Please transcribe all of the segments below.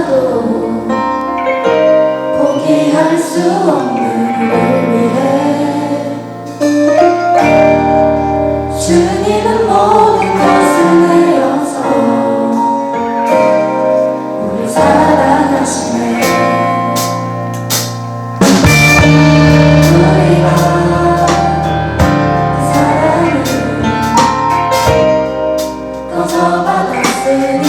않아도 포기할 수 없는 우리를 위해 주님은 모든 것을 내어서 우리 사랑하시네. 우리가 그 사랑을 거저받았으니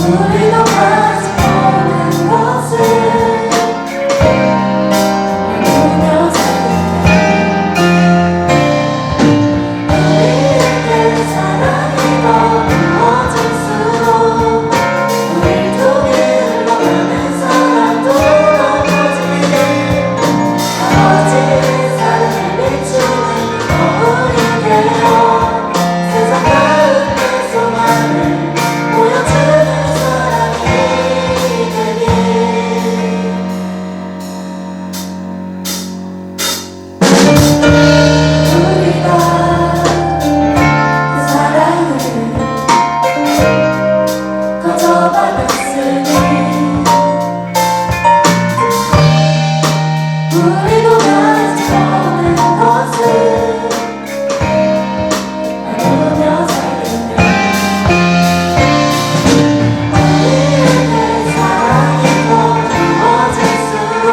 우리도 가진 모든 것을 나누며 살겠네. 우리에게 사랑이 더 부어질수록 우릴 통해 흘러가는 사랑도 더 커지네. 아버지의 사랑을 비추는 거울이 되어 세상 가운데 소망을 보여주는 사랑이 되길. 우리가 그 사랑을 거저받았으니 우리도 가진 모든 것을 나누며 살겠네. 우리에게 사랑이 더 부어질수록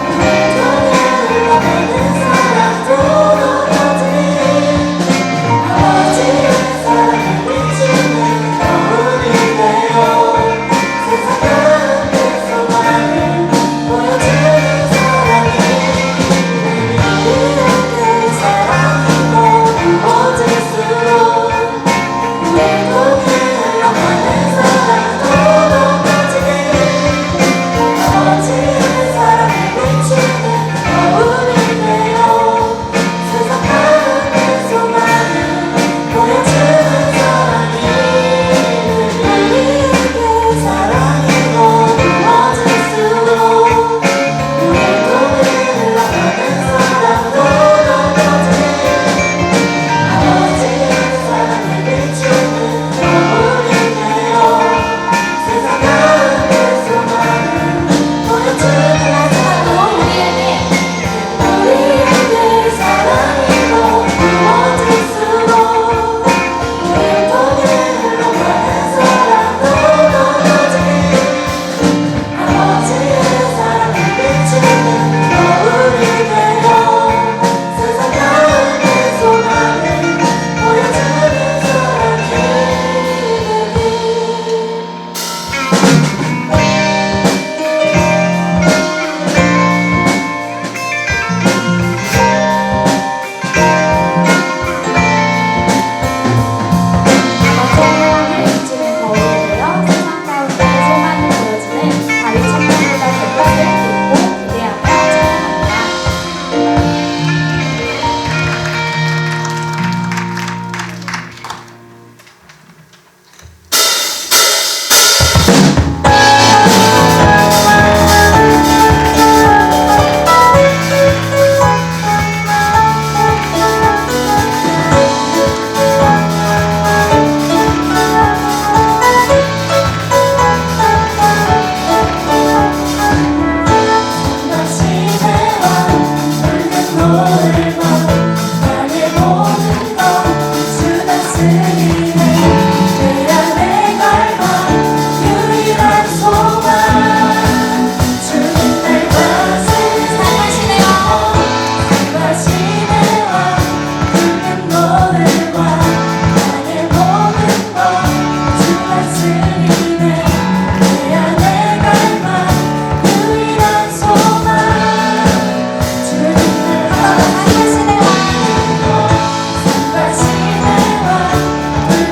우릴 통해 흘러가는 사랑도 더 커지네. 아버지의 사랑을 비추는 거울이 되어 세상 가운데 소망을 보여주는 사랑이 되길. 우리에게 사랑이 더 부어질수록 우릴 통해 흘러가는 사랑도 더 커지네. 아버지의 사랑을 비추는 거울이 되어 세상 가운데 소망을 보여주는 사랑이 되길. 우리에게 사랑이 더 부어질수록 우릴 통해 흘러가는 사랑도 더 커지네. 아버지의 사랑을 비추는 거울이 되어 세상 가운데 소망을 보여주는 사랑도 우리에게 사랑이 더 부어질수록 우릴 통해 흘러가는 사랑도 더 커지네. 아버지의 사랑을 비추는 거울이 되어 세상 가운데 소망을 보여주는 사랑이 사랑을 비추는 거울이 되어 세상 가운데 소망을 보여주는 다윗 찬양보다 깃발을 들고 기대하며 찬양합니다.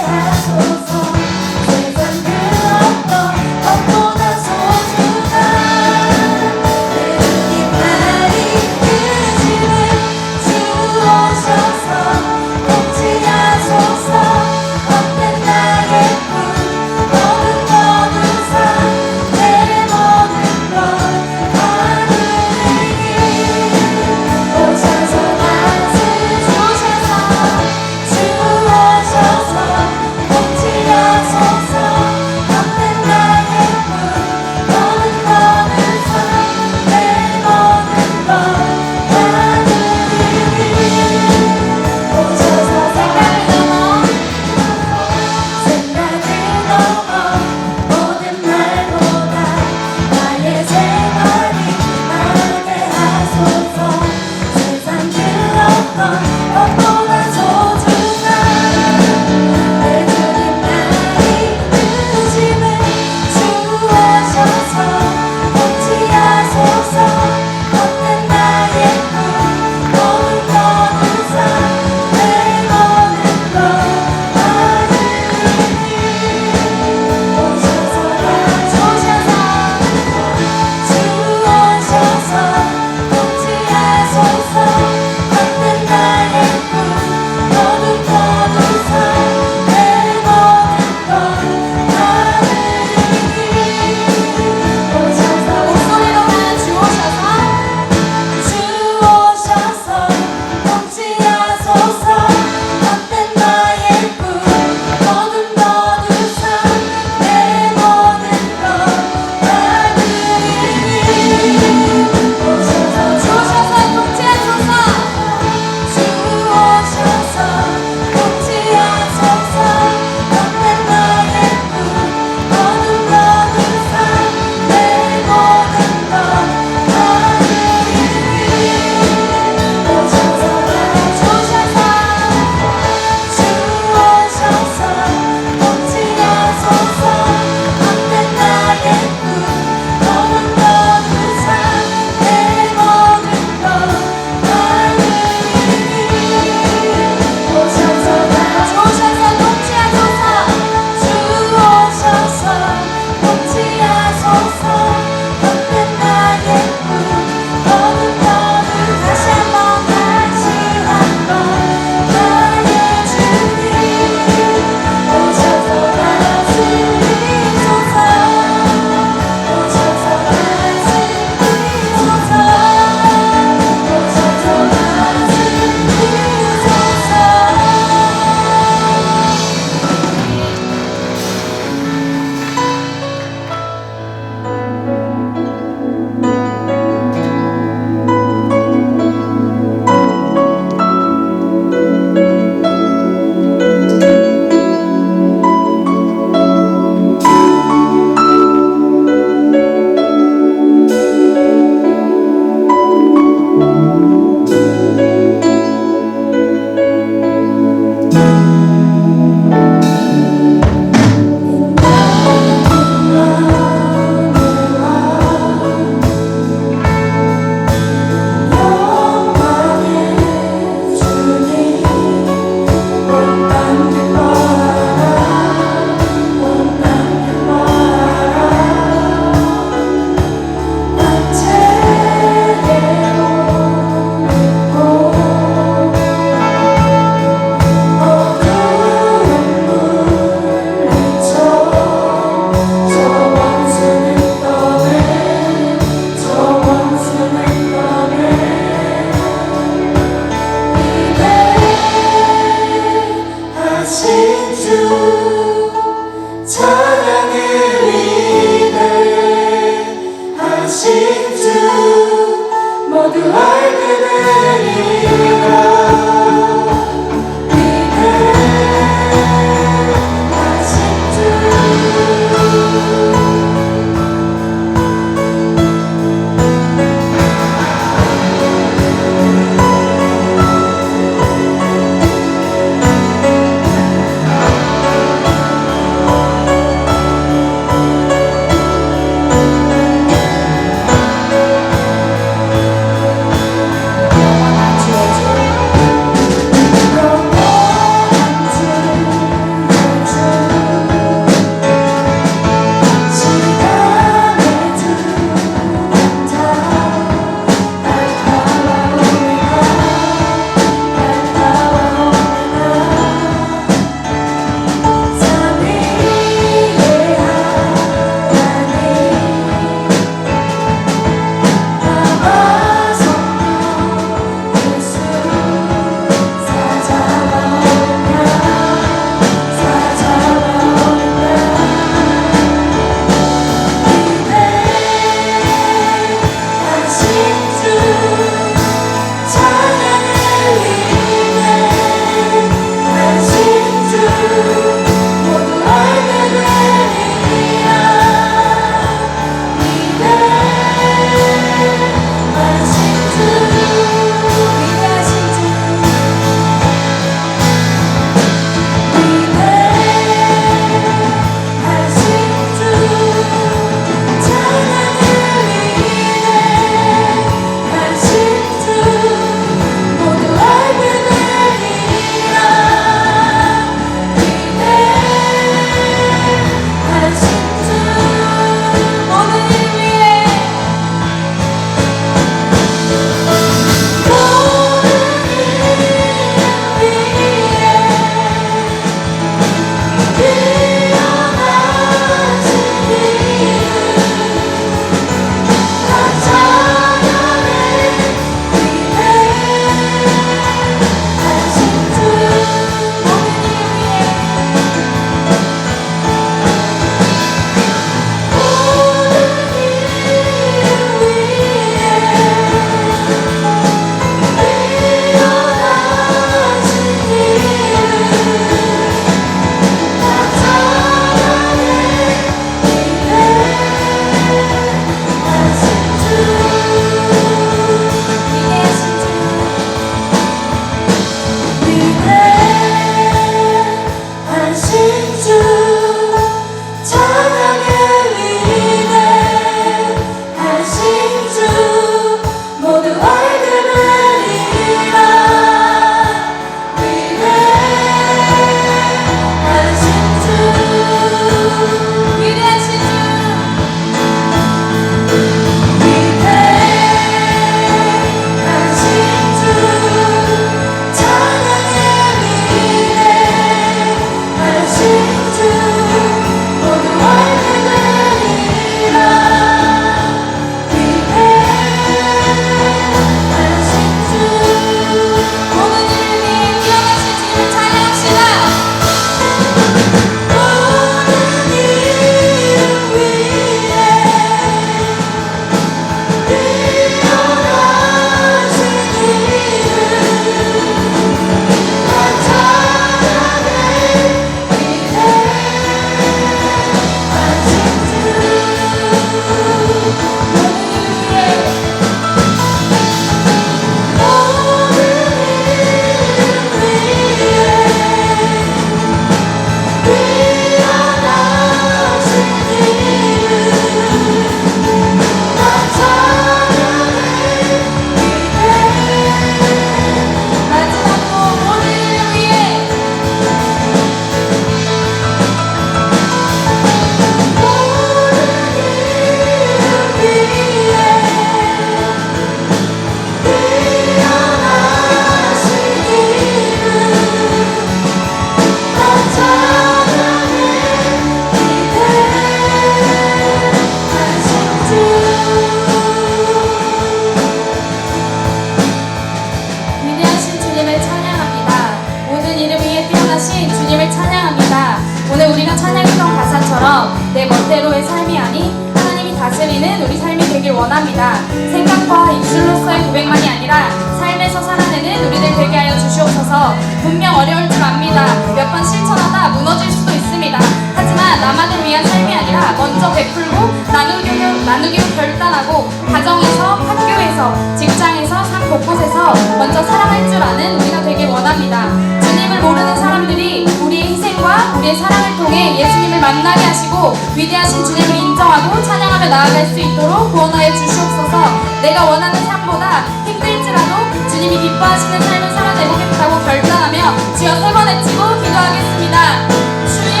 입술로서의 고백만이 아니라 삶에서 살아내는 우리들 되게 하여 주시옵소서. 분명 어려울 줄 압니다. 몇 번 실천하다 무너질 수도 있습니다. 하지만 나만을 위한 삶이 아니라 먼저 베풀고 나누기로 결단하고 가정에서, 학교에서, 직장에서, 삶 곳곳에서 먼저 사랑할 줄 아는 우리가 되길 원합니다. 주님을 모르는 사람들이 우리의 희생과 우리의 사랑을 통해 예수님을 만나게 하시고 위대하신 주님을 인정하고 찬양하며 나아갈 수 있도록 구원하여 주시옵소서. 내가 원하는 삶보다 힘들지라도 주님이 기뻐하시는 삶을 살아내보겠다고 결단하며 주여 3번 외치고 기도하겠습니다. 주여!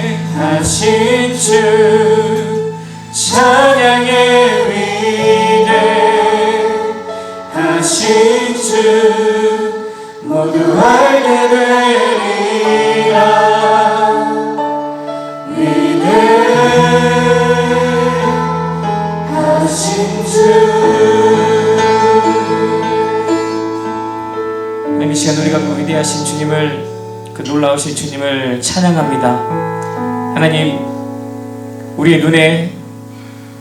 위대하신 주 찬양의 위대하신 주 모두 알게 되리라. 위대하신 주. 이 시간 우리가 그 위대하신 주님을, 그 놀라우신 주님을 찬양합니다. 하나님, 우리의 눈에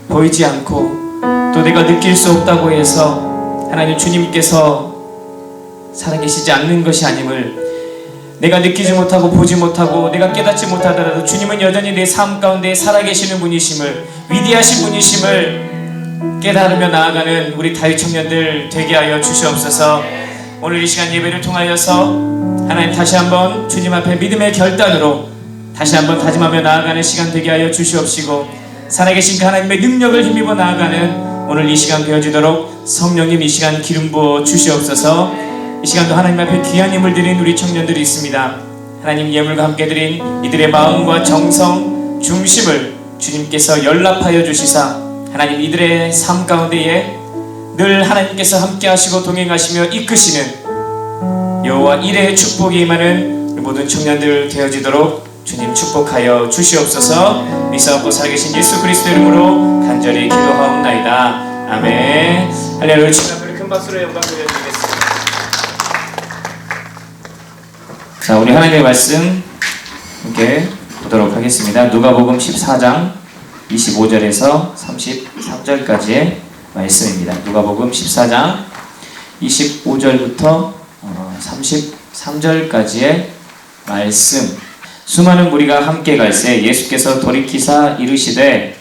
보이지 않고 또 내가 느낄 수 없다고 해서 하나님 주님께서 살아계시지 않는 것이 아님을, 내가 느끼지 못하고 보지 못하고 내가 깨닫지 못하더라도 주님은 여전히 내 삶 가운데 살아계시는 분이심을, 위대하신 분이심을 깨달으며 나아가는 우리 다윗 청년들 되게 하여 주시옵소서. 오늘 이 시간 예배를 통하여서 하나님 다시 한번 주님 앞에 믿음의 결단으로 다시 한번 다짐하며 나아가는 시간 되게 하여 주시옵시고, 살아계신 그 하나님의 능력을 힘입어 나아가는 오늘 이 시간 되어지도록 성령님 이 시간 기름 부어 주시옵소서. 이 시간도 하나님 앞에 귀한 예물 드린 우리 청년들이 있습니다. 하나님 예물과 함께 드린 이들의 마음과 정성, 중심을 주님께서 연락하여 주시사 하나님 이들의 삶 가운데에 늘 하나님께서 함께 하시고 동행하시며 이끄시는 여호와 일의 축복이 임하는 모든 청년들 되어지도록 주님 축복하여 주시옵소서. 믿사옵고 살아계신 예수 그리스도 이름으로 간절히 기도하옵나이다. 아멘. 할렐루야. 주님 앞에 큰 박수로 영광 드려드리겠습니다. 자, 우리 하나님의 말씀 함께 보도록 하겠습니다. 누가복음 14장 25절에서 33절까지의 말씀입니다. 누가복음 14장 25절부터 33절까지의 말씀. 수많은 무리가 함께 갈새 예수께서 돌이키사 이르시되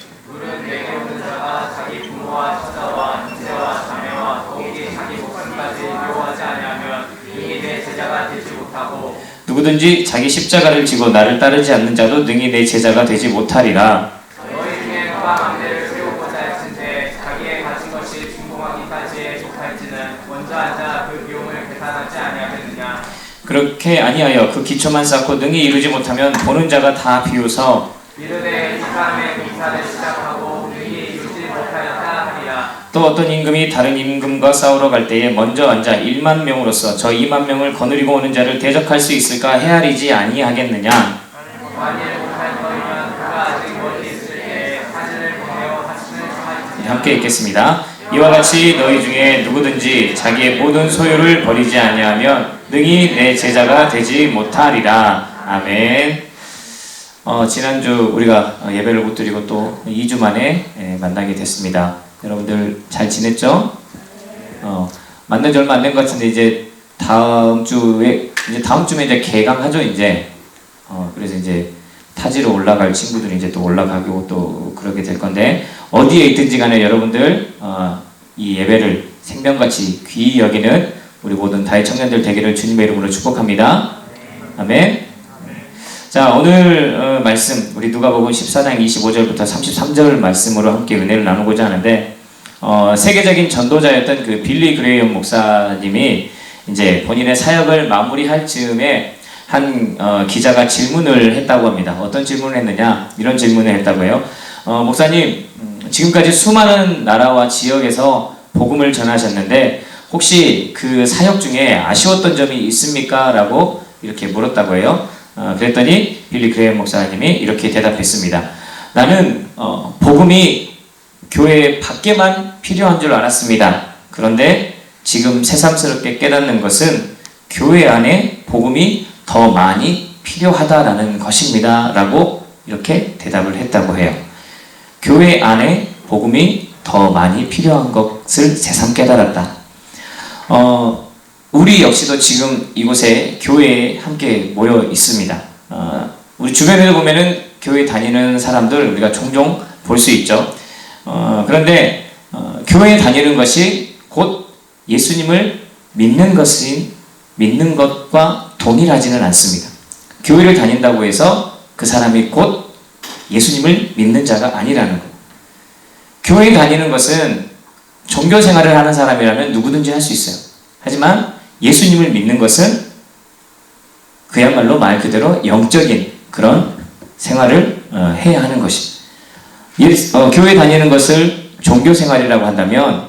못하고 누구든지 자기 십자가를 지고 나를 따르지 않는 자도 능히 내 제자가 되지 못하리라. 너희 중에 누가 망대를 세우고자 했은데 자기의 가진 것이 중공하기까지에 속할지는 먼저 앉아 그 비용을 계산하지 아니하겠느냐. 그렇게 아니하여 그 기초만 쌓고 능히 이루지 못하면 보는 자가 다 비웃어 이르되 이 사람의 공사를 시작하고 능히 이루지 못하였다 하리라. 또 어떤 임금이 다른 임금과 싸우러 갈 때에 먼저 앉아 1만 명으로서 저 2만 명을 거느리고 오는 자를 대적할 수 있을까 헤아리지 아니하겠느냐. 만일 못할 터이면 그가 아직 멀리 있을 때에 사진을 보내어 사진을 청할지니라. 함께 읽겠습니다. 이와 같이 너희 중에 누구든지 자기의 모든 소유를 버리지 아니하면 능히 내 제자가 되지 못하리라. 아멘. 지난주 우리가 예배를 못 드리고 또 2주 만에 만나게 됐습니다. 여러분들 잘 지냈죠? 만난 지 얼마 안 된 것 같은데 이제 다음 주에 이제 개강하죠 이제. 그래서 이제 타지로 올라갈 친구들이 이제 또 올라가고 또 그러게 될 건데 어디에 있든지 간에 여러분들 이 예배를 생명같이 귀히 여기는 우리 모든 다의 청년들 되기를 주님의 이름으로 축복합니다. 아멘. 자, 오늘 말씀 우리 누가복음 14장 25절부터 33절 말씀으로 함께 은혜를 나누고자 하는데 세계적인 전도자였던 그 빌리 그레이엄 목사님이 이제 본인의 사역을 마무리할 즈음에 한 기자가 질문을 했다고 합니다. 어떤 질문을 했느냐? 이런 질문을 했다고 해요. 목사님, 지금까지 수많은 나라와 지역에서 복음을 전하셨는데 혹시 그 사역 중에 아쉬웠던 점이 있습니까? 라고 이렇게 물었다고 해요. 그랬더니 빌리 그레이엄 목사님이 이렇게 대답했습니다. 나는 복음이 교회 밖에만 필요한 줄 알았습니다. 그런데 지금 새삼스럽게 깨닫는 것은 교회 안에 복음이 더 많이 필요하다라는 것입니다. 라고 이렇게 대답을 했다고 해요. 교회 안에 복음이 더 많이 필요한 것을 새삼 깨달았다. 우리 역시도 지금 이곳에 교회에 함께 모여 있습니다. 우리 주변에도 보면은 교회 다니는 사람들 우리가 종종 볼 수 있죠. 그런데 교회에 다니는 것이 곧 예수님을 믿는 것과 동일하지는 않습니다. 교회를 다닌다고 해서 그 사람이 곧 예수님을 믿는 자가 아니라는 거예요. 교회에 다니는 것은 종교 생활을 하는 사람이라면 누구든지 할 수 있어요. 하지만 예수님을 믿는 것은 그야말로 말 그대로 영적인 그런 생활을 해야 하는 것입니다. 교회 다니는 것을 종교 생활이라고 한다면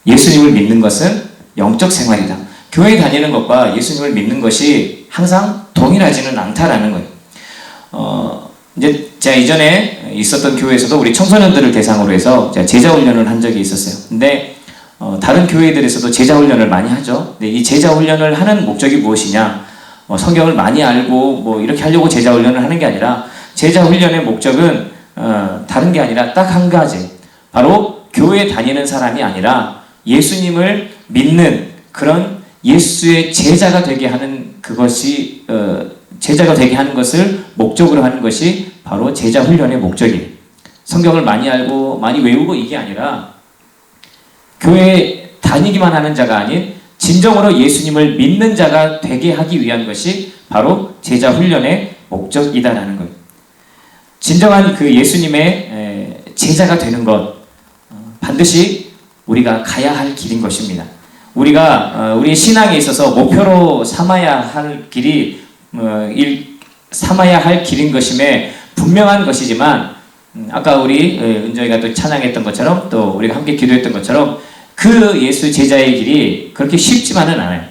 예수님을 믿는 것은 영적 생활이다. 교회 다니는 것과 예수님을 믿는 것이 항상 동일하지는 않다라는 거예요. 이제 제가 이전에 있었던 교회에서도 우리 청소년들을 대상으로 해서 제가 제자 훈련을 한 적이 있었어요. 근데 다른 교회들에서도 제자 훈련을 많이 하죠. 근데 이 제자 훈련을 하는 목적이 무엇이냐? 성경을 많이 알고 뭐 이렇게 하려고 제자 훈련을 하는 게 아니라 제자 훈련의 목적은 다른 게 아니라 딱 한 가지. 바로 교회 다니는 사람이 아니라 예수님을 믿는 그런 예수의 제자가 되게 하는 그것이 제자가 되게 하는 것을 목적으로 하는 것이 바로 제자 훈련의 목적이에요. 성경을 많이 알고 많이 외우고 이게 아니라 교회에 다니기만 하는 자가 아닌 진정으로 예수님을 믿는 자가 되게 하기 위한 것이 바로 제자 훈련의 목적이다라는 거예요. 진정한 그 예수님의 제자가 되는 것 반드시 우리가 가야 할 길인 것입니다. 우리가 우리 신앙에 있어서 목표로 삼아야 할 길이 삼아야 할 길인 것임에 분명한 것이지만 아까 우리 은정이가 또 찬양했던 것처럼 또 우리가 함께 기도했던 것처럼 그 예수 제자의 길이 그렇게 쉽지만은 않아요.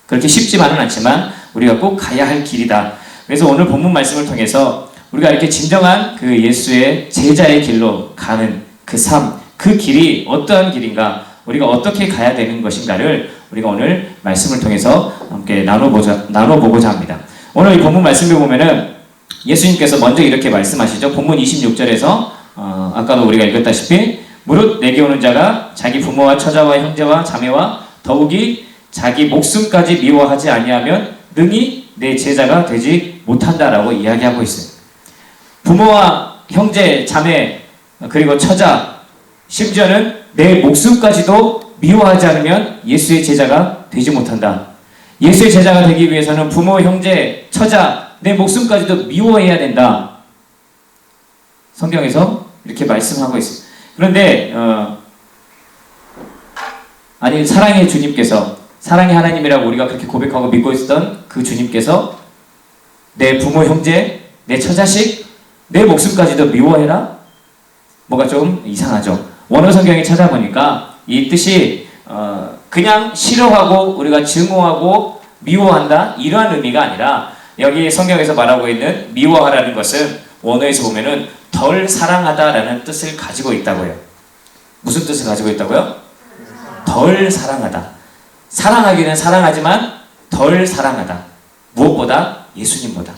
그렇게 쉽지만은 않지만 우리가 꼭 가야 할 길이다. 그래서 오늘 본문 말씀을 통해서 우리가 이렇게 진정한 그 예수의 제자의 길로 가는 그 삶, 그 길이 어떠한 길인가, 우리가 어떻게 가야 되는 것인가를 우리가 오늘 말씀을 통해서 함께 나눠보고자 합니다. 오늘 이 본문 말씀을 보면은 예수님께서 먼저 이렇게 말씀하시죠. 본문 26절에서 아까도 우리가 읽었다시피 무릇 내게 오는 자가 자기 부모와 처자와 형제와 자매와 더욱이 자기 목숨까지 미워하지 아니하면 능히 내 제자가 되지 못한다라고 이야기하고 있어요. 부모와 형제, 자매, 그리고 처자, 심지어는 내 목숨까지도 미워하지 않으면 예수의 제자가 되지 못한다. 예수의 제자가 되기 위해서는 부모, 형제, 처자, 내 목숨까지도 미워해야 된다. 성경에서 이렇게 말씀하고 있어요. 그런데 아니 사랑의 주님께서, 사랑의 하나님이라고 우리가 그렇게 고백하고 믿고 있었던 그 주님께서 내 부모, 형제, 내 처자식, 내 목숨까지도 미워해라? 뭐가 좀 이상하죠. 원어 성경에 찾아보니까 이 뜻이 그냥 싫어하고 우리가 증오하고 미워한다 이러한 의미가 아니라, 여기 성경에서 말하고 있는 미워하라는 것은 원어에서 보면은 덜 사랑하다라는 뜻을 가지고 있다고요. 무슨 뜻을 가지고 있다고요? 덜 사랑하다. 사랑하기는 사랑하지만 덜 사랑하다. 무엇보다? 예수님보다.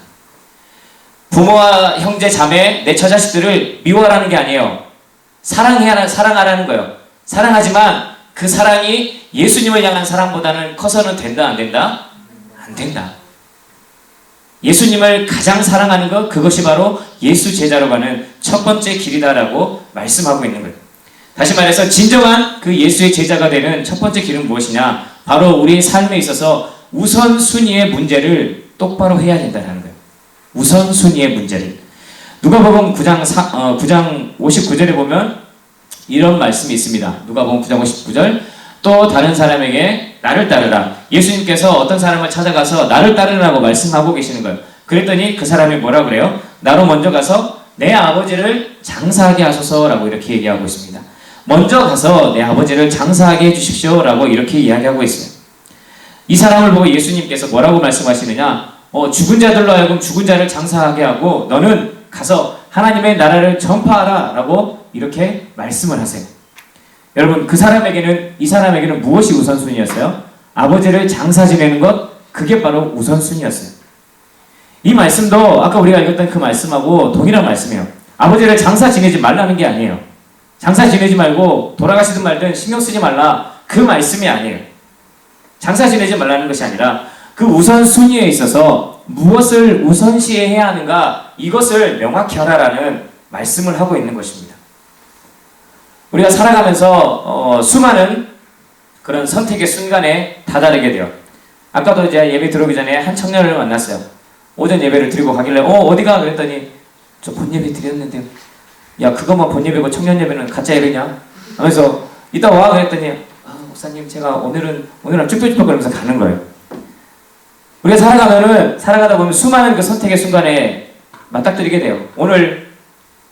부모와 형제, 자매, 내 처자식들을 미워하라는 게 아니에요. 사랑하라는 거예요. 사랑하지만 그 사랑이 예수님을 향한 사랑보다는 커서는 된다, 안 된다? 안 된다. 예수님을 가장 사랑하는 것, 그것이 바로 예수 제자로 가는 첫 번째 길이다라고 말씀하고 있는 거예요. 다시 말해서 진정한 그 예수의 제자가 되는 첫 번째 길은 무엇이냐? 바로 우리의 삶에 있어서 우선순위의 문제를 똑바로 해야 된다는 거예요. 우선순위의 문제를. 누가복음 9장 59절에 보면 이런 말씀이 있습니다. 누가복음 9장 59절. 또 다른 사람에게 나를 따르라. 예수님께서 어떤 사람을 찾아가서 나를 따르라고 말씀하고 계시는 거예요. 그랬더니 그 사람이 뭐라 그래요? 나로 먼저 가서 내 아버지를 장사하게 하소서라고 이렇게 얘기하고 있습니다. 먼저 가서 내 아버지를 장사하게 해주십시오라고 이렇게 이야기하고 있어요. 이 사람을 보고 예수님께서 뭐라고 말씀하시느냐? 죽은 자들로 하여금 죽은 자를 장사하게 하고 너는 가서 하나님의 나라를 전파하라 라고 이렇게 말씀을 하세요. 여러분, 이 사람에게는 무엇이 우선순위였어요? 아버지를 장사 지내는 것, 그게 바로 우선순위였어요. 이 말씀도 아까 우리가 읽었던 그 말씀하고 동일한 말씀이에요. 아버지를 장사 지내지 말라는 게 아니에요. 장사 지내지 말고 돌아가시든 말든 신경 쓰지 말라, 그 말씀이 아니에요. 장사 지내지 말라는 것이 아니라 그 우선순위에 있어서 무엇을 우선시해야 하는가, 이것을 명확히 하라라는 말씀을 하고 있는 것입니다. 우리가 살아가면서 수많은 그런 선택의 순간에 다다르게 돼요. 아까도 이제 예배 들어오기 전에 한 청년을 만났어요. 오전 예배를 드리고 가길래 어디가? 그랬더니 저 본예배 드렸는데요. 야, 그것만 본예배고 청년 예배는 가짜 예배냐? 하면서 이따 와. 그랬더니 목사님 제가 오늘은 쭈뼛쭈뼛거리면서 가는 거예요. 우리가 살아가다 보면 수많은 그 선택의 순간에 맞닥뜨리게 돼요. 오늘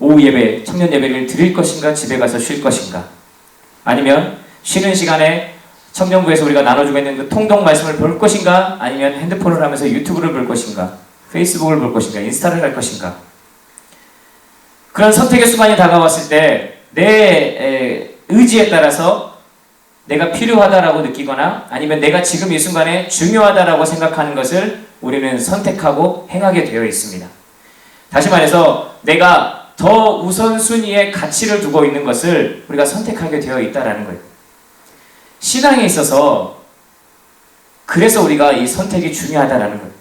오후 예배, 청년 예배를 드릴 것인가, 집에 가서 쉴 것인가? 아니면 쉬는 시간에 청년부에서 우리가 나눠주고 있는 그 통독 말씀을 볼 것인가? 아니면 핸드폰을 하면서 유튜브를 볼 것인가? 페이스북을 볼 것인가? 인스타를 할 것인가? 그런 선택의 순간이 다가왔을 때 내 의지에 따라서 내가 필요하다라고 느끼거나 아니면 내가 지금 이 순간에 중요하다라고 생각하는 것을 우리는 선택하고 행하게 되어 있습니다. 다시 말해서 내가 더 우선순위에 가치를 두고 있는 것을 우리가 선택하게 되어 있다라는 거예요. 신앙에 있어서 그래서 우리가 이 선택이 중요하다라는 거예요.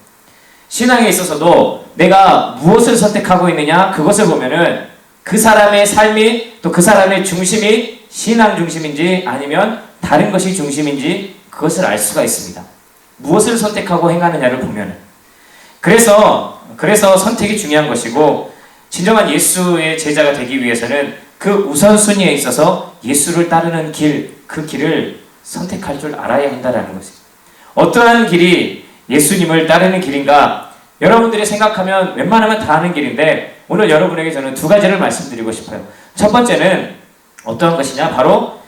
신앙에 있어서도 내가 무엇을 선택하고 있느냐, 그것을 보면은 그 사람의 삶이, 또 그 사람의 중심이 신앙 중심인지 아니면 다른 것이 중심인지 그것을 알 수가 있습니다. 무엇을 선택하고 행하느냐를 보면은. 그래서 선택이 중요한 것이고, 진정한 예수의 제자가 되기 위해서는 그 우선순위에 있어서 예수를 따르는 길, 그 길을 선택할 줄 알아야 한다는 것이죠. 어떠한 길이 예수님을 따르는 길인가? 여러분들이 생각하면 웬만하면 다 아는 길인데 오늘 여러분에게 저는 두 가지를 말씀드리고 싶어요. 첫 번째는 어떠한 것이냐? 바로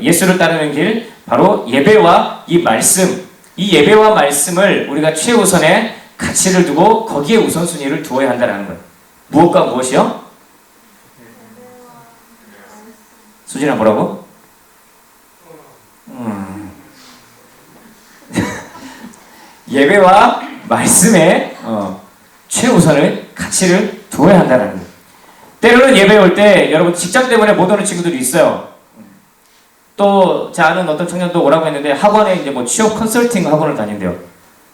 예수를 따르는 길, 바로 예배와 이 말씀, 이 예배와 말씀을 우리가 최우선에 가치를 두고 거기에 우선순위를 두어야 한다는 거예요. 무엇과 무엇이요? 수진아 뭐라고? 예배와 말씀에 최우선을 가치를 두어야 한다는 거예요. 때로는 예배 올 때 여러분 직장 때문에 못 오는 친구들이 있어요. 또 제 아는 어떤 청년도 오라고 했는데 학원에 이제 뭐 취업 컨설팅 학원을 다닌대요.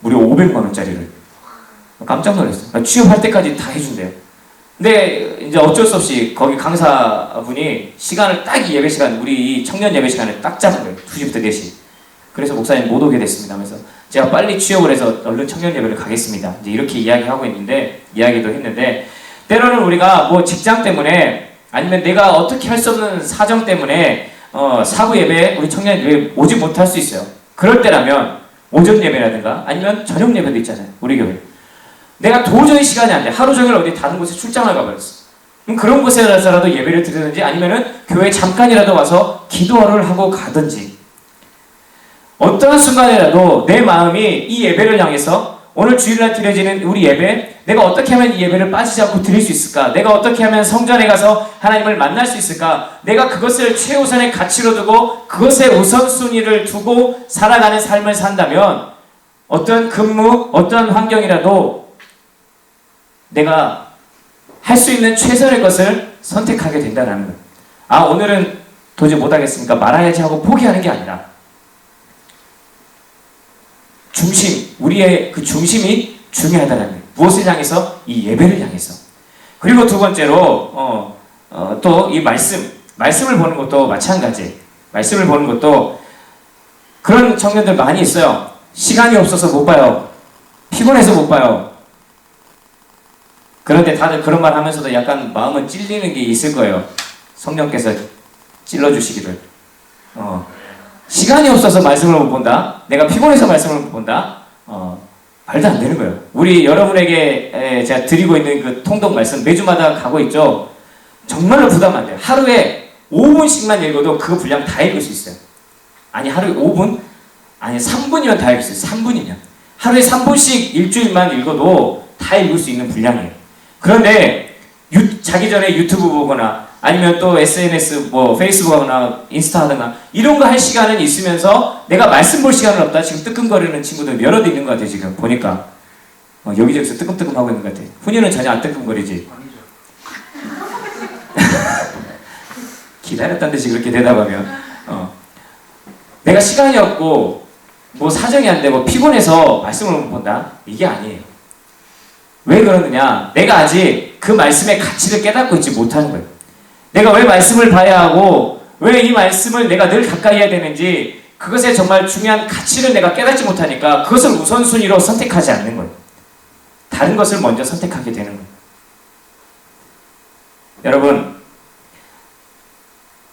무려 500만 원짜리를. 깜짝 놀랐어요. 취업할 때까지 다 해준대요. 근데 이제 어쩔 수 없이 거기 강사분이 시간을 딱 이 예배 시간, 우리 청년 예배 시간을 딱 잡은 거예요. 2시부터 4시. 그래서 목사님 못 오게 됐습니다 하면서 제가 빨리 취업을 해서 얼른 청년 예배를 가겠습니다. 이제 이렇게 이야기도 했는데, 때로는 우리가 뭐 직장 때문에 아니면 내가 어떻게 할 수 없는 사정 때문에 사부 예배, 우리 청년 예배 오지 못할 수 있어요. 그럴 때라면 오전 예배라든가 아니면 저녁 예배도 있잖아요. 우리 교회. 내가 도저히 시간이 안 돼. 하루 종일 어디 다른 곳에 출장을 가버렸어. 그럼 그런 곳에서라도 예배를 드리든지 아니면은 교회에 잠깐이라도 와서 기도를 하고 가든지, 어떠한 순간이라도 내 마음이 이 예배를 향해서 오늘 주일날 드려지는 우리 예배, 내가 어떻게 하면 이 예배를 빠지지 않고 드릴 수 있을까? 내가 어떻게 하면 성전에 가서 하나님을 만날 수 있을까? 내가 그것을 최우선의 가치로 두고 그것에 우선순위를 두고 살아가는 삶을 산다면 어떤 근무, 어떤 환경이라도 내가 할 수 있는 최선의 것을 선택하게 된다는 거예요. 아, 오늘은 도저히 못하겠으니까 말아야지 하고 포기하는 게 아니라 우리의 그 중심이 중요하다는 거예요. 무엇을 향해서? 이 예배를 향해서. 그리고 두 번째로 또 이 말씀을 보는 것도 마찬가지. 말씀을 보는 것도 그런 청년들 많이 있어요. 시간이 없어서 못 봐요. 피곤해서 못 봐요. 그런데 다들 그런 말 하면서도 약간 마음은 찔리는 게 있을 거예요. 성령께서 찔러주시기를. 시간이 없어서 말씀을 못 본다. 내가 피곤해서 말씀을 못 본다. 말도 안 되는 거예요. 우리 여러분에게 제가 드리고 있는 그 통독 말씀 매주마다 가고 있죠. 정말로 부담 안 돼요. 하루에 5분씩만 읽어도 그 분량 다 읽을 수 있어요. 아니, 하루에 5분? 아니, 3분이면 다 읽을 수 있어요. 3분이면. 하루에 3분씩 일주일만 읽어도 다 읽을 수 있는 분량이에요. 그런데 자기 전에 유튜브 보거나 아니면 또 SNS 뭐 페이스북 하거나 인스타 하거나 이런 거 할 시간은 있으면서 내가 말씀 볼 시간은 없다. 지금 뜨끔거리는 친구들 여럿 있는 것 같아요. 지금 보니까 여기저기서 뜨끔뜨끔 하고 있는 것 같아요. 훈이는 전혀 안 뜨끔거리지? 기다렸다는 듯이 그렇게 대답하면 내가 시간이 없고 뭐 사정이 안 되고 피곤해서 말씀을 못 본다? 이게 아니에요. 왜 그러느냐? 내가 아직 그 말씀의 가치를 깨닫고 있지 못하는 거예요. 내가 왜 말씀을 봐야 하고 왜 이 말씀을 내가 늘 가까이 해야 되는지 그것의 정말 중요한 가치를 내가 깨닫지 못하니까 그것을 우선순위로 선택하지 않는 거예요. 다른 것을 먼저 선택하게 되는 거예요. 여러분,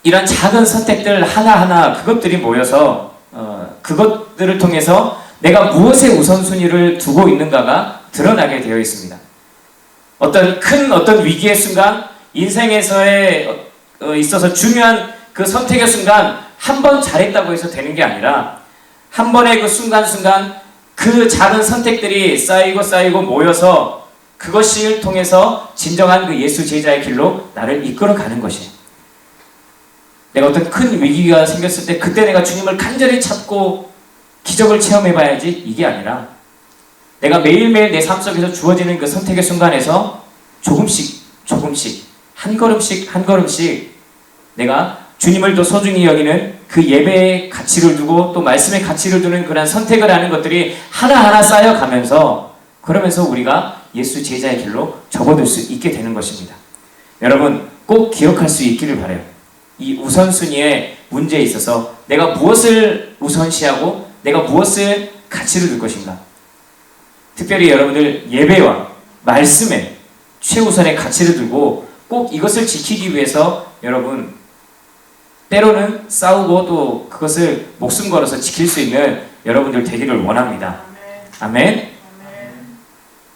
이런 작은 선택들 하나하나 그것들이 모여서 그것들을 통해서 내가 무엇에 우선순위를 두고 있는가가 드러나게 되어 있습니다. 어떤 위기의 순간, 인생에서의 있어서 중요한 그 선택의 순간 한 번 잘했다고 해서 되는 게 아니라 한 번의 그 순간순간 그 작은 선택들이 쌓이고 모여서 그것을 통해서 진정한 그 예수 제자의 길로 나를 이끌어가는 것이에요. 내가 어떤 큰 위기가 생겼을 때 그때 내가 주님을 간절히 찾고 기적을 체험해봐야지 이게 아니라 내가 매일매일 내 삶 속에서 주어지는 그 선택의 순간에서 조금씩 한 걸음씩 내가 주님을 더 소중히 여기는 그 예배의 가치를 두고 또 말씀의 가치를 두는 그런 선택을 하는 것들이 하나하나 쌓여가면서 그러면서 우리가 예수 제자의 길로 접어들 수 있게 되는 것입니다. 여러분 꼭 기억할 수 있기를 바라요. 이 우선순위의 문제에 있어서 내가 무엇을 우선시하고 내가 무엇을 가치를 둘 것인가. 특별히 여러분들 예배와 말씀에 최우선의 가치를 두고 꼭 이것을 지키기 위해서 여러분 때로는 싸우고 또 그것을 목숨 걸어서 지킬 수 있는 여러분들 되기를 원합니다. 아멘.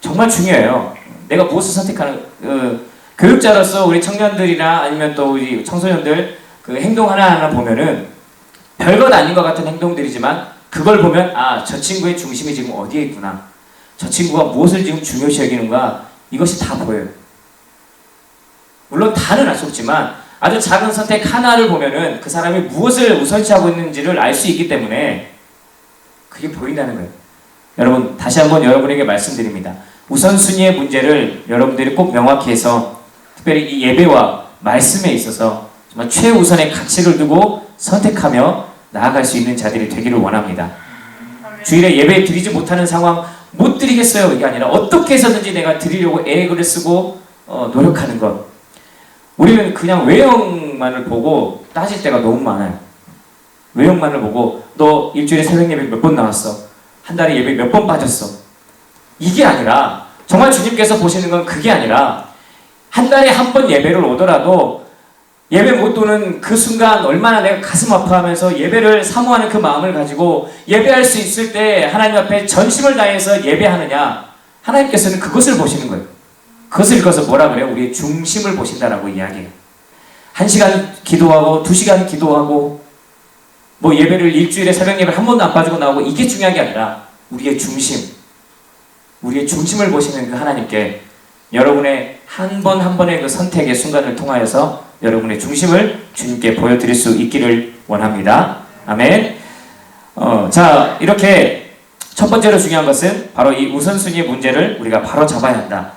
정말 중요해요. 내가 무엇을 선택하는 교육자로서 우리 청년들이나 아니면 또 우리 청소년들 그 행동 하나하나 보면은 별것 아닌 것 같은 행동들이지만 그걸 보면 아, 저 친구의 중심이 지금 어디에 있구나. 저 친구가 무엇을 지금 중요시 여기는가. 이것이 다 보여요. 물론 다는 알 수 없지만 아주 작은 선택 하나를 보면은 그 사람이 무엇을 우선시하고 있는지를 알 수 있기 때문에 그게 보인다는 거예요. 여러분 다시 한번 여러분에게 말씀드립니다. 우선순위의 문제를 여러분들이 꼭 명확히 해서 특별히 이 예배와 말씀에 있어서 정말 최우선의 가치를 두고 선택하며 나아갈 수 있는 자들이 되기를 원합니다. 주일에 예배 드리지 못하는 상황 못 드리겠어요 이게 아니라 어떻게 해서든지 내가 드리려고 애를 쓰고 노력하는 것. 우리는 그냥 외형만을 보고 따질 때가 너무 많아요. 외형만을 보고 너 일주일에 새벽 예배 몇 번 나왔어? 한 달에 예배 몇 번 빠졌어. 이게 아니라 정말 주님께서 보시는 건 그게 아니라 한 달에 한 번 예배를 오더라도 예배 못 오는 그 순간 얼마나 내가 가슴 아파하면서 예배를 사모하는 그 마음을 가지고 예배할 수 있을 때 하나님 앞에 전심을 다해서 예배하느냐, 하나님께서는 그것을 보시는 거예요. 그것을 읽어서 뭐라 그래요? 우리의 중심을 보신다라고 이야기해요. 1시간 기도하고 2시간 기도하고 뭐 예배를 일주일에 새벽 예배 한 번도 안 빠지고 나오고 이게 중요한 게 아니라 우리의 중심, 우리의 중심을 보시는 그 하나님께 여러분의 한 번 한 번의 그 선택의 순간을 통하여서 여러분의 중심을 주님께 보여드릴 수 있기를 원합니다. 아멘. 자, 이렇게 첫 번째로 중요한 것은 바로 이 우선순위의 문제를 우리가 바로 잡아야 한다.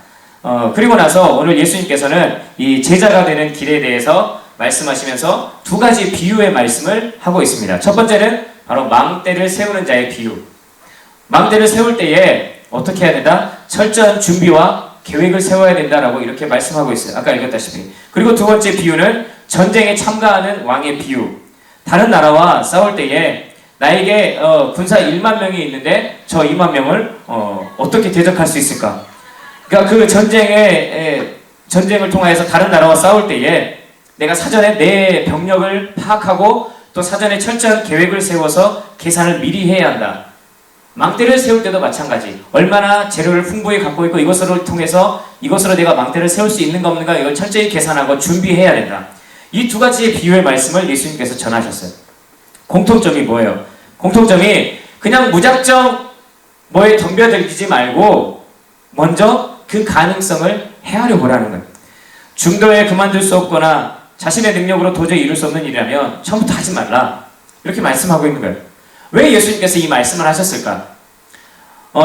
그리고 나서 오늘 예수님께서는 이 제자가 되는 길에 대해서 말씀하시면서 두 가지 비유의 말씀을 하고 있습니다. 첫 번째는 바로 망대를 세우는 자의 비유. 망대를 세울 때에 어떻게 해야 된다? 철저한 준비와 계획을 세워야 된다라고 이렇게 말씀하고 있어요. 아까 읽었다시피. 그리고 두 번째 비유는 전쟁에 참가하는 왕의 비유. 다른 나라와 싸울 때에 나에게 군사 1만 명이 있는데 저 2만 명을 어떻게 대적할 수 있을까? 그러니까 그 전쟁을 통해서 다른 나라와 싸울 때에 내가 사전에 내 병력을 파악하고 또 사전에 철저한 계획을 세워서 계산을 미리 해야 한다. 망대를 세울 때도 마찬가지. 얼마나 재료를 풍부히 갖고 있고 이것으로 통해서 이것으로 내가 망대를 세울 수 있는가 없는가 이걸 철저히 계산하고 준비해야 된다. 이 두 가지의 비유의 말씀을 예수님께서 전하셨어요. 공통점이 뭐예요? 공통점이 그냥 무작정 뭐에 덤벼들지 말고 먼저 그 가능성을 헤아려 보라는 거예요. 중도에 그만둘 수 없거나 자신의 능력으로 도저히 이룰 수 없는 일이라면 처음부터 하지 말라. 이렇게 말씀하고 있는 거예요. 왜 예수님께서 이 말씀을 하셨을까?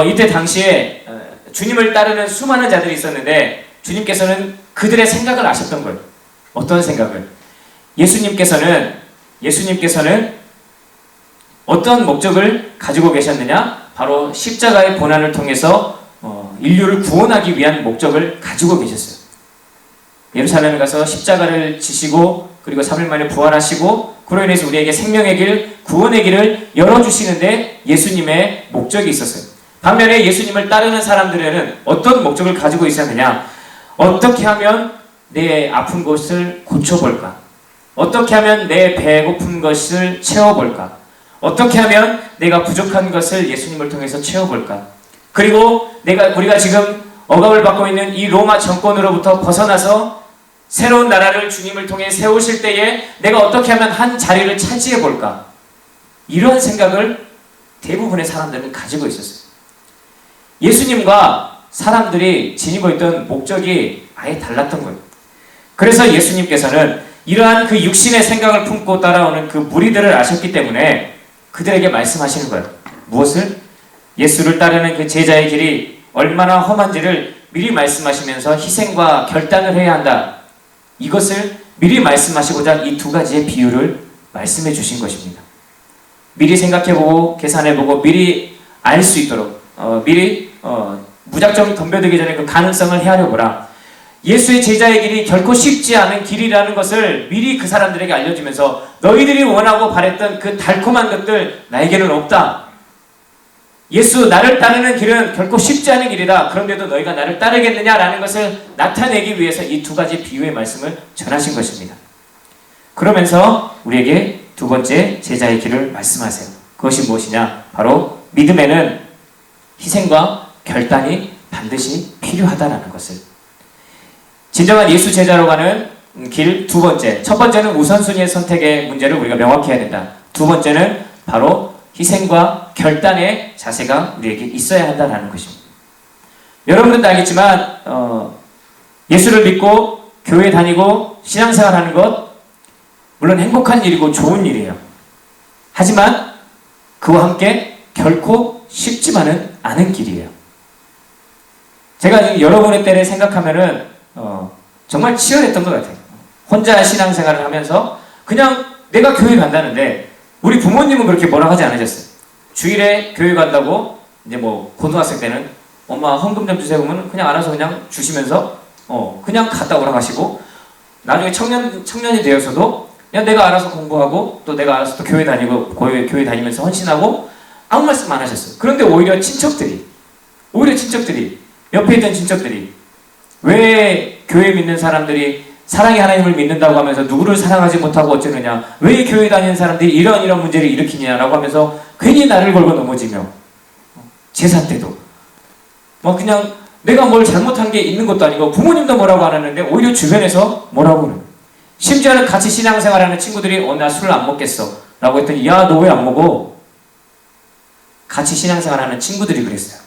이때 당시에 주님을 따르는 수많은 자들이 있었는데 주님께서는 그들의 생각을 아셨던 거예요. 어떤 생각을? 예수님께서는 어떤 목적을 가지고 계셨느냐? 바로 십자가의 고난을 통해서 인류를 구원하기 위한 목적을 가지고 계셨어요. 예루살렘에 가서 십자가를 지시고 그리고 3일 만에 부활하시고 그로 인해서 우리에게 생명의 길, 구원의 길을 열어주시는데 예수님의 목적이 있었어요. 반면에 예수님을 따르는 사람들에는 어떤 목적을 가지고 있었느냐? 어떻게 하면 내 아픈 곳을 고쳐볼까? 어떻게 하면 내 배고픈 것을 채워볼까? 어떻게 하면 내가 부족한 것을 예수님을 통해서 채워볼까? 그리고 우리가 지금 억압을 받고 있는 이 로마 정권으로부터 벗어나서 새로운 나라를 주님을 통해 세우실 때에 내가 어떻게 하면 한 자리를 차지해 볼까? 이런 생각을 대부분의 사람들은 가지고 있었어요. 예수님과 사람들이 지니고 있던 목적이 아예 달랐던 거예요. 그래서 예수님께서는 이러한 그 육신의 생각을 품고 따라오는 그 무리들을 아셨기 때문에 그들에게 말씀하시는 거예요. 무엇을? 예수를 따르는 그 제자의 길이 얼마나 험한지를 미리 말씀하시면서 희생과 결단을 해야 한다. 이것을 미리 말씀하시고자 이 두 가지의 비유를 말씀해 주신 것입니다. 미리 생각해보고 계산해보고 미리 알 수 있도록 미리 무작정 덤벼들기 전에 그 가능성을 헤아려보라. 예수의 제자의 길이 결코 쉽지 않은 길이라는 것을 미리 그 사람들에게 알려주면서 너희들이 원하고 바랬던 그 달콤한 것들 나에게는 없다. 예수 나를 따르는 길은 결코 쉽지 않은 길이다. 그런데도 너희가 나를 따르겠느냐라는 것을 나타내기 위해서 이 두 가지 비유의 말씀을 전하신 것입니다. 그러면서 우리에게 두 번째 제자의 길을 말씀하세요. 그것이 무엇이냐? 바로 믿음에는 희생과 결단이 반드시 필요하다라는 것을. 진정한 예수 제자로 가는 길 두 번째. 첫 번째는 우선순위의 선택의 문제를 우리가 명확히 해야 된다. 두 번째는 바로 희생과 결단의 자세가 우리에게 있어야 한다는 것입니다. 여러분들도 알겠지만 예수를 믿고 교회 다니고 신앙생활하는 것 물론 행복한 일이고 좋은 일이에요. 하지만 그와 함께 결코 쉽지만은 않은 길이에요. 제가 여러분의 때를 생각하면은 정말 치열했던 것 같아요. 혼자 신앙생활을 하면서 그냥 내가 교회 간다는데 우리 부모님은 그렇게 뭐라 하지 않으셨어요. 주일에 교회 간다고 이제 뭐 고등학생 때는 엄마 헌금 좀 주세요 그러면 그냥 알아서 그냥 주시면서 그냥 갔다 오라 하시고 나중에 청년이 되어서도 그냥 내가 알아서 공부하고 또 내가 알아서 또 교회 다니고 교회 다니면서 헌신하고 아무 말씀 안 하셨어요. 그런데 오히려 친척들이 옆에 있던 친척들이 왜 교회 믿는 사람들이 사랑의 하나님을 믿는다고 하면서 누구를 사랑하지 못하고 어쩌느냐, 왜 교회 다니는 사람들이 이런 문제를 일으키냐라고 하면서 괜히 나를 걸고 넘어지며, 제사 때도 뭐 그냥 내가 뭘 잘못한 게 있는 것도 아니고 부모님도 뭐라고 안 하는데 오히려 주변에서 뭐라고 그래요. 심지어는 같이 신앙생활하는 친구들이 나 술 안 먹겠어 라고 했더니 야, 너 왜 안 먹어? 같이 신앙생활하는 친구들이 그랬어요.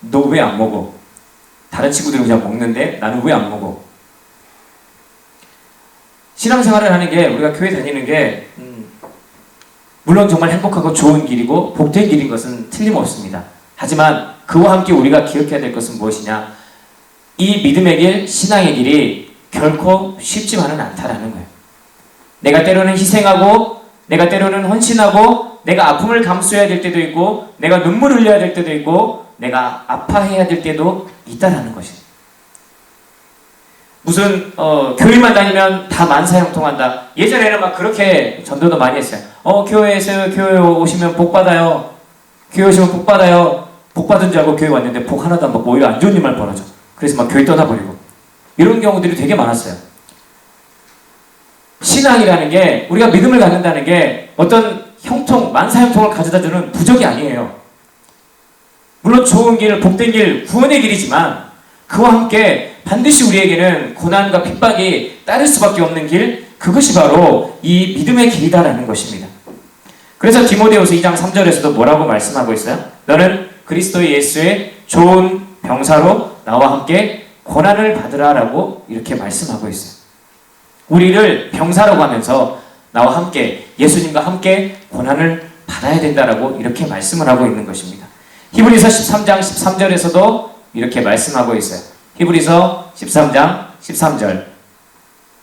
너 왜 안 먹어? 다른 친구들이 그냥 먹는데 나는 왜 안 먹어? 신앙생활을 하는 게, 우리가 교회 다니는 게 물론 정말 행복하고 좋은 길이고 복된 길인 것은 틀림없습니다. 하지만 그와 함께 우리가 기억해야 될 것은 무엇이냐? 이 믿음의 길, 신앙의 길이 결코 쉽지만은 않다라는 거예요. 내가 때로는 희생하고, 내가 때로는 헌신하고, 내가 아픔을 감수해야 될 때도 있고, 내가 눈물 흘려야 될 때도 있고, 내가 아파해야 될 때도 있다라는 것이에요. 무슨 교회만 다니면 다 만사형통한다. 예전에는 막 그렇게 전도도 많이 했어요. 교회 오시면 복 받아요. 교회 오시면 복 받아요. 복 받은 줄 알고 교회 왔는데 복 하나도 안 받고 오히려 안 좋은 일만 벌어져. 그래서 막 교회 떠나버리고 이런 경우들이 되게 많았어요. 신앙이라는 게, 우리가 믿음을 갖는다는 게 어떤 형통, 만사형통을 가져다주는 부적이 아니에요. 물론 좋은 길, 복된 길, 구원의 길이지만 그와 함께 반드시 우리에게는 고난과 핍박이 따를 수밖에 없는 길, 그것이 바로 이 믿음의 길이다라는 것입니다. 그래서 디모데후서 2장 3절에서도 뭐라고 말씀하고 있어요? 너는 그리스도 예수의 좋은 병사로 나와 함께 고난을 받으라라고 이렇게 말씀하고 있어요. 우리를 병사라고 하면서 나와 함께, 예수님과 함께 고난을 받아야 된다라고 이렇게 말씀을 하고 있는 것입니다. 히브리서 13장 13절에서도 이렇게 말씀하고 있어요. 히브리서 13장 13절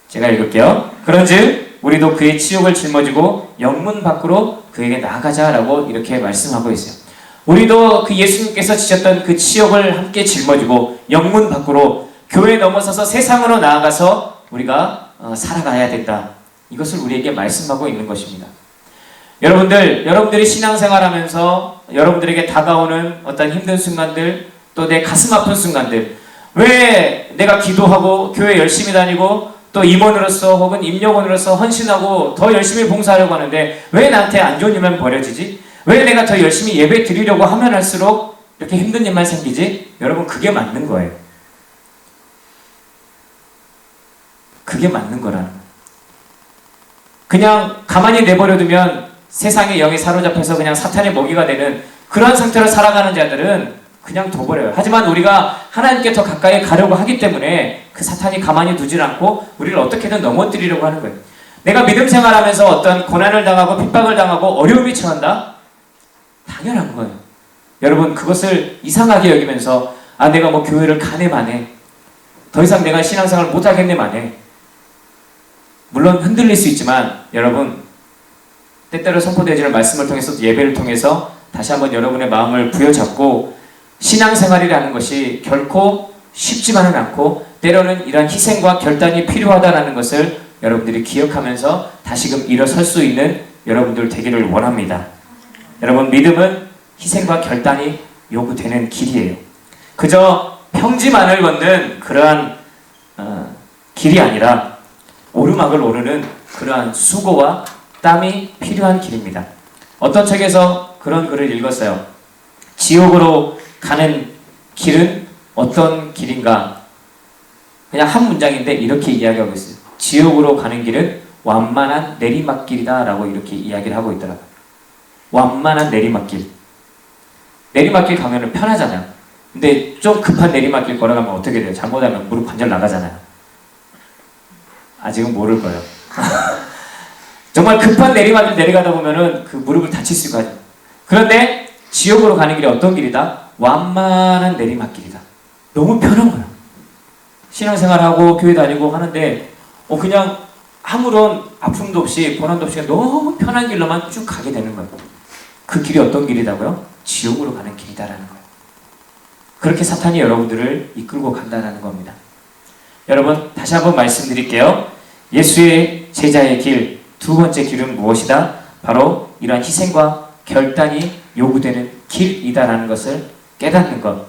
제가 읽을게요. 그런즉 우리도 그의 치욕을 짊어지고 영문 밖으로 그에게 나아가자라고 이렇게 말씀하고 있어요. 우리도 그 예수님께서 지셨던 그 치욕을 함께 짊어지고 영문 밖으로, 교회 넘어서서 세상으로 나아가서 우리가 살아가야 된다. 이것을 우리에게 말씀하고 있는 것입니다. 여러분들이 신앙생활하면서 여러분들에게 다가오는 어떤 힘든 순간들, 또 내 가슴 아픈 순간들, 왜 내가 기도하고 교회 열심히 다니고 또 임원으로서 혹은 임역원으로서 헌신하고 더 열심히 봉사하려고 하는데 왜 나한테 안 좋은 일만 벌어지지? 왜 내가 더 열심히 예배 드리려고 하면 할수록 이렇게 힘든 일만 생기지? 여러분, 그게 맞는 거예요. 그게 맞는 거라는 거예요. 그냥 가만히 내버려두면 세상의 영에 사로잡혀서 그냥 사탄의 먹이가 되는 그러한 상태로 살아가는 자들은 그냥 둬버려요. 하지만 우리가 하나님께 더 가까이 가려고 하기 때문에 그 사탄이 가만히 두질 않고 우리를 어떻게든 넘어뜨리려고 하는 거예요. 내가 믿음 생활하면서 어떤 고난을 당하고 핍박을 당하고 어려움이 처한다? 당연한 거예요. 여러분, 그것을 이상하게 여기면서 내가 뭐 교회를 가네 마네, 더 이상 내가 신앙생활을 못하겠네 마네, 물론 흔들릴 수 있지만 여러분, 때때로 선포되어지는 말씀을 통해서, 예배를 통해서 다시 한번 여러분의 마음을 부여잡고, 신앙생활이라는 것이 결코 쉽지만은 않고 때로는 이러한 희생과 결단이 필요하다는 것을 여러분들이 기억하면서 다시금 일어설 수 있는 여러분들 되기를 원합니다. 여러분, 믿음은 희생과 결단이 요구되는 길이에요. 그저 평지만을 걷는 그러한 길이 아니라 오르막을 오르는 그러한 수고와 땀이 필요한 길입니다. 어떤 책에서 그런 글을 읽었어요. 지옥으로 가는 길은 어떤 길인가? 그냥 한 문장인데 이렇게 이야기하고 있어요. 지옥으로 가는 길은 완만한 내리막길이다 라고 이렇게 이야기를 하고 있더라고요. 완만한 내리막길. 내리막길 가면은 편하잖아요. 근데 좀 급한 내리막길 걸어가면 어떻게 돼요? 잘못하면 무릎 관절 나가잖아요. 아직은 모를 거예요. 정말 급한 내리막길 내려가다 보면은 그 무릎을 다칠 수가 있어요. 그런데 지옥으로 가는 길이 어떤 길이다? 완만한 내리막길이다. 너무 편한 거야. 신앙생활하고 교회 다니고 하는데 그냥 아무런 아픔도 없이 고난도 없이 너무 편한 길로만 쭉 가게 되는 거예요. 그 길이 어떤 길이라고요? 지옥으로 가는 길이다라는 거예요. 그렇게 사탄이 여러분들을 이끌고 간다는 겁니다. 여러분, 다시 한번 말씀드릴게요. 예수의 제자의 길, 두 번째 길은 무엇이다? 바로 이러한 희생과 결단이 요구되는 길이다라는 것을 깨닫는 것.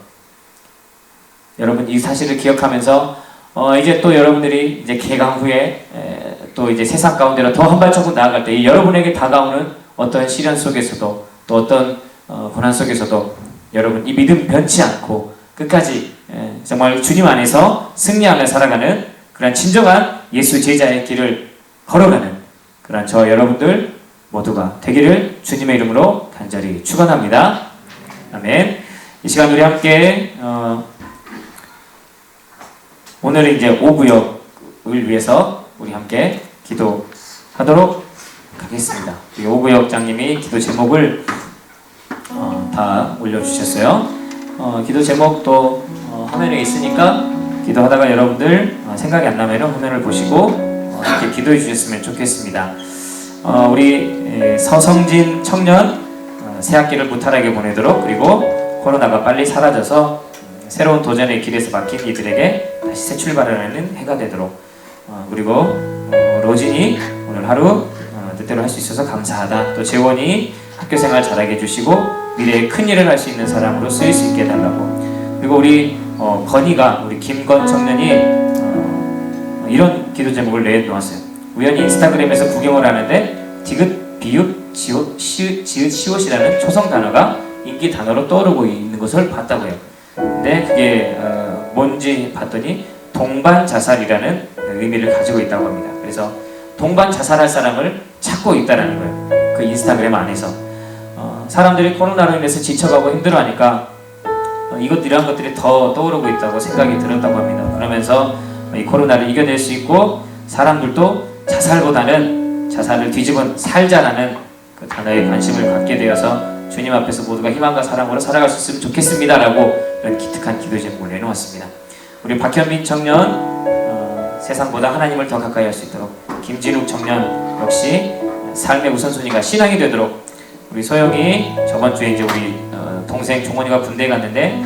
여러분 이 사실을 기억하면서 이제 또 여러분들이 이제 개강 후에 또 이제 세상 가운데로 더 한 발자국 나아갈 때 여러분에게 다가오는 어떤 시련 속에서도 또 어떤 고난 속에서도 여러분 이 믿음 변치 않고 끝까지 정말 주님 안에서 승리하며 살아가는 그런 진정한 예수 제자의 길을 걸어가는 그런 저 여러분들 모두가 되기를 주님의 이름으로 간절히 축원합니다. 아멘. 이 시간 우리 함께 오늘은 이제 5구역을 위해서 우리 함께 기도하도록 하겠습니다. 우리 5구역장님이 기도 제목을 다 올려주셨어요. 기도 제목도 화면에 있으니까 기도하다가 여러분들 생각이 안 나면 화면을 보시고 이렇게 기도해 주셨으면 좋겠습니다. 우리 서성진 청년 새학기를 무탈하게 보내도록, 그리고 코로나가 빨리 사라져서 새로운 도전의 길에서 막힌 이들에게 다시 새 출발을 하는 해가 되도록, 그리고 로진이 오늘 하루 뜻대로 할 수 있어서 감사하다. 또 재원이 학교생활 잘하게 해주시고 미래에 큰 일을 할 수 있는 사람으로 쓰일 수 있게 해달라고. 그리고 우리 건이가, 우리 김건 청년이 이런 기도 제목을 내놓았어요. 우연히 인스타그램에서 구경을 하는데 디귿, 비읍, 지읒, 시옷이라는 초성 단어가 인기 단어로 떠오르고 있는 것을 봤다고요. 근데 그게 뭔지 봤더니 동반 자살이라는 의미를 가지고 있다고 합니다. 그래서 동반 자살할 사람을 찾고 있다는 거예요. 그 인스타그램 안에서 사람들이 코로나로 인해서 지쳐가고 힘들어하니까 이런 것들이 더 떠오르고 있다고 생각이 들었다고 합니다. 그러면서 이 코로나를 이겨낼 수 있고 사람들도 자살보다는 자살을 뒤집어 살자라는 그 단어에 관심을 갖게 되어서 주님 앞에서 모두가 희망과 사랑으로 살아갈 수 있으면 좋겠습니다 라고 이런 기특한 기도 제목을 내놓았습니다. 우리 박현민 청년 세상보다 하나님을 더 가까이 할 수 있도록, 김진욱 청년 역시 삶의 우선순위가 신앙이 되도록, 우리 소영이 저번 주에 이제 우리 동생 종원이가 군대에 갔는데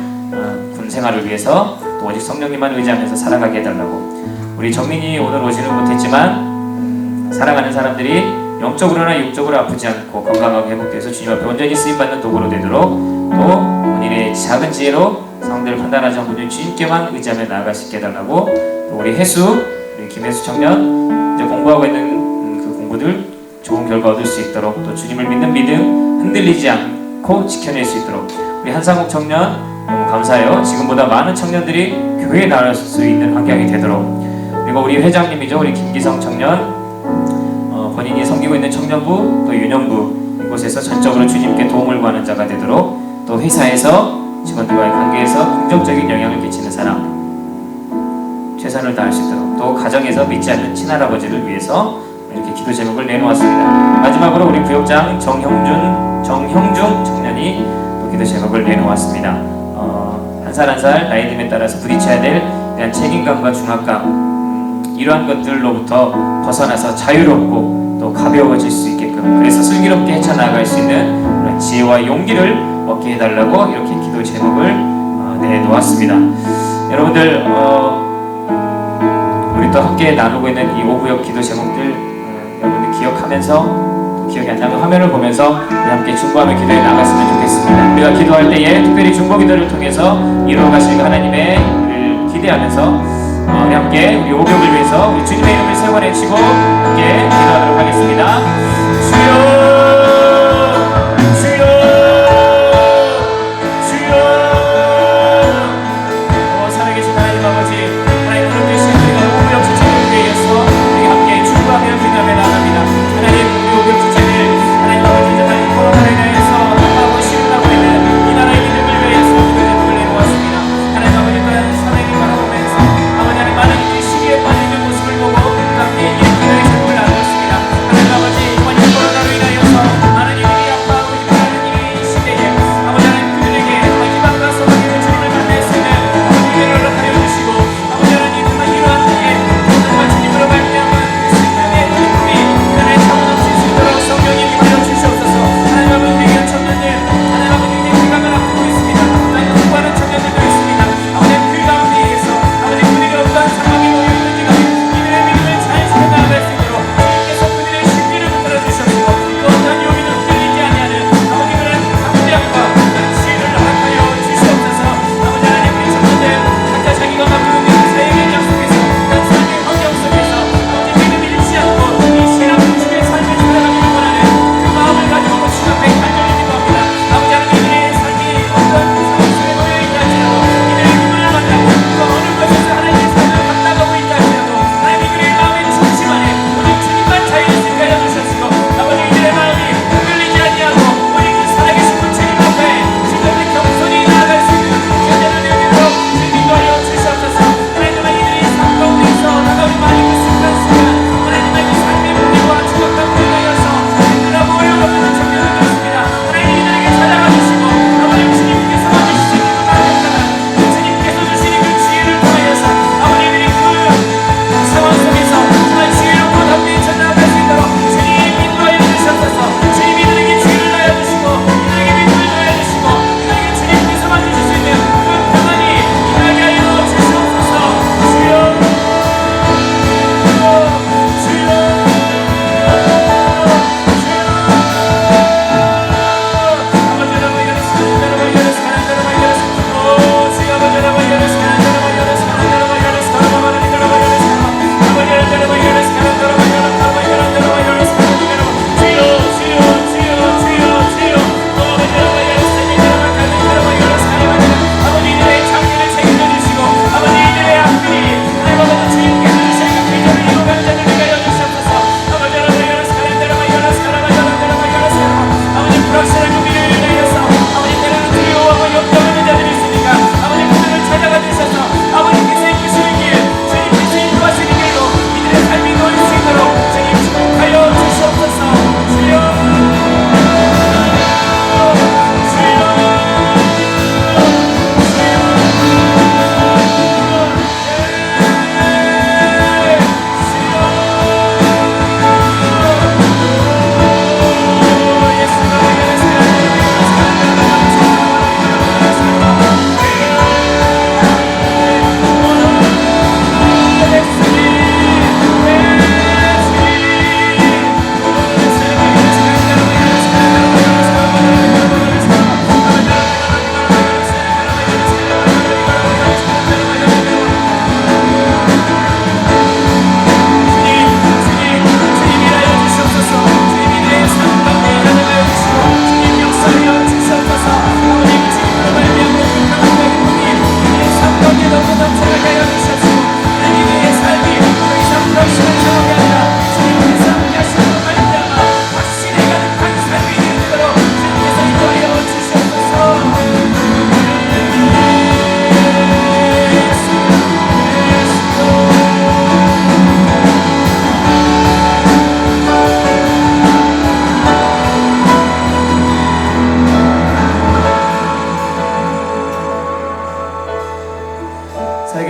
군 생활을 위해서 또 오직 성령님만 의지하면서 살아가게 해달라고, 우리 정민이 오늘 오지는 못했지만 사랑하는 사람들이 영적으로나 육적으로 아프지 않고 건강하게 회복돼서 주님 앞에 온전히 쓰임받는 도구로 되도록, 또 본인의 작은 지혜로 상황들을 판단하지 않고 주님께만 의지하며 나아갈 수 있게 해달라고, 또 우리 혜수, 우리 김혜수 청년 이제 공부하고 있는 그 공부들 좋은 결과 얻을 수 있도록, 또 주님을 믿는 믿음 흔들리지 않고 지켜낼 수 있도록, 우리 한상욱 청년 너무 감사해요. 지금보다 많은 청년들이 교회에 나갈 수 있는 환경이 되도록, 그리고 우리 회장님이죠. 우리 김기성 청년 본인이 섬기고 있는 청년부 또 유년부 이곳에서 전적으로 주님께 도움을 구하는 자가 되도록, 또 회사에서 직원들과의 관계에서 긍정적인 영향을 끼치는 사람 최선을 다할 수 있도록, 또 가정에서 믿지 않는 친할아버지를 위해서 이렇게 기도 제목을 내놓았습니다. 마지막으로 우리 부역장 정형중 청년이 또 기도 제목을 내놓았습니다. 한 살 한 살 나이듦에 따라서 부딪혀야 될 대한 책임감과 중압감, 이러한 것들로부터 벗어나서 자유롭고 또 가벼워질 수 있게끔, 그래서 슬기롭게 헤쳐나갈 수 있는 그런 지혜와 용기를 얻게 해달라고 이렇게 기도 제목을 내놓았습니다. 여러분들 우리 또 함께 나누고 있는 이 5구역 기도 제목들 여러분들 기억하면서, 또 기억이 안 나면 화면을 보면서 우리 함께 중보하며 기도해 나갔으면 좋겠습니다. 우리가 기도할 때에 특별히 중보 기도를 통해서 이루어가실 하나님의 일을 기대하면서 우리 함께 우리 5구역을 위해서 우리 주님의 이름을 세 번 외치고 함께 기도하도록 하겠습니다. 주여 살아계신 하나님 아버지, 하나님 오늘 주신 우리가 5구역 지체를 위해서 우리 함께 중보하며 기도하며 나갑니다. 하나님 우리 5구역 지체들 하나님 아버지, 하나님 코로나로 인해서 아파하고 시름하고 있는 이 나라의 믿음을 위해서 기도 제목을 내놓았습니다. 하나님 아버지, 또한 사랑이 바라보면서 아버지 하나님 많은 이들이 시기에 빠져 있는 모습을 보고 함께 이 기도의 제목을 나누었습니다. 하나님 아버지, 이번 코로나로 인하여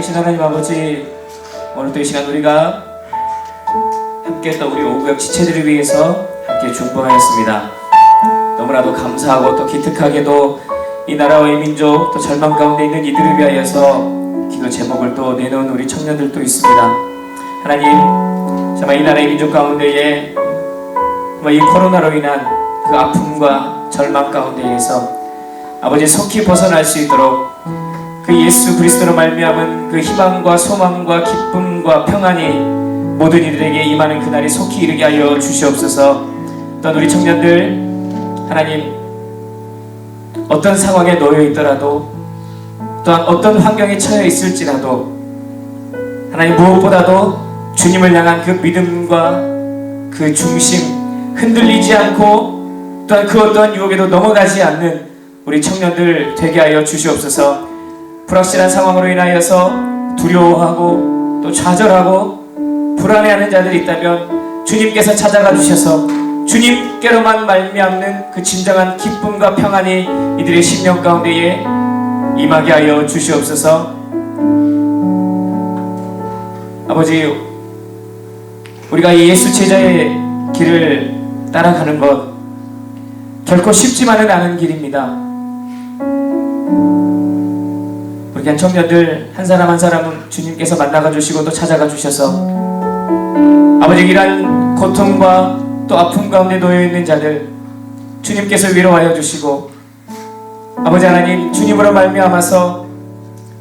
살아계신 하나님 아버지, 오늘 또 이 시간 우리가 함께 또 우리 오구역 지체들을 위해서 함께 중보하였습니다. 너무나도 감사하고 또 기특하게도 이 나라와 이 민족 또 절망 가운데 있는 이들을 위하여서 기도 제목을 또 내놓은 우리 청년들도 있습니다. 하나님, 정말 이 나라의 민족 가운데에 정말 이 코로나로 인한 그 아픔과 절망 가운데에서 아버지 속히 벗어날 수 있도록 그 예수 그리스도로 말미암은 그 희망과 소망과 기쁨과 평안이 모든 이들에게 임하는 그날이 속히 이르게 하여 주시옵소서. 또한 우리 청년들 하나님, 어떤 상황에 놓여 있더라도 또한 어떤 환경에 처해 있을지라도 하나님, 무엇보다도 주님을 향한 그 믿음과 그 중심 흔들리지 않고 또한 그 어떠한 유혹에도 넘어가지 않는 우리 청년들 되게 하여 주시옵소서. 불확실한 상황으로 인하여서 두려워하고 또 좌절하고 불안해하는 자들이 있다면 주님께서 찾아가 주셔서 주님께로만 말미암는 그 진정한 기쁨과 평안이 이들의 심령 가운데에 임하게 하여 주시옵소서. 아버지, 우리가 이 예수 제자의 길을 따라가는 것 결코 쉽지만은 않은 길입니다. 우리 그냥 청년들 한 사람 한 사람은 주님께서 만나가 주시고 또 찾아가 주셔서 아버지, 이러한 고통과 또 아픔 가운데 놓여 있는 자들 주님께서 위로하여 주시고 아버지 하나님, 주님으로 말미암아서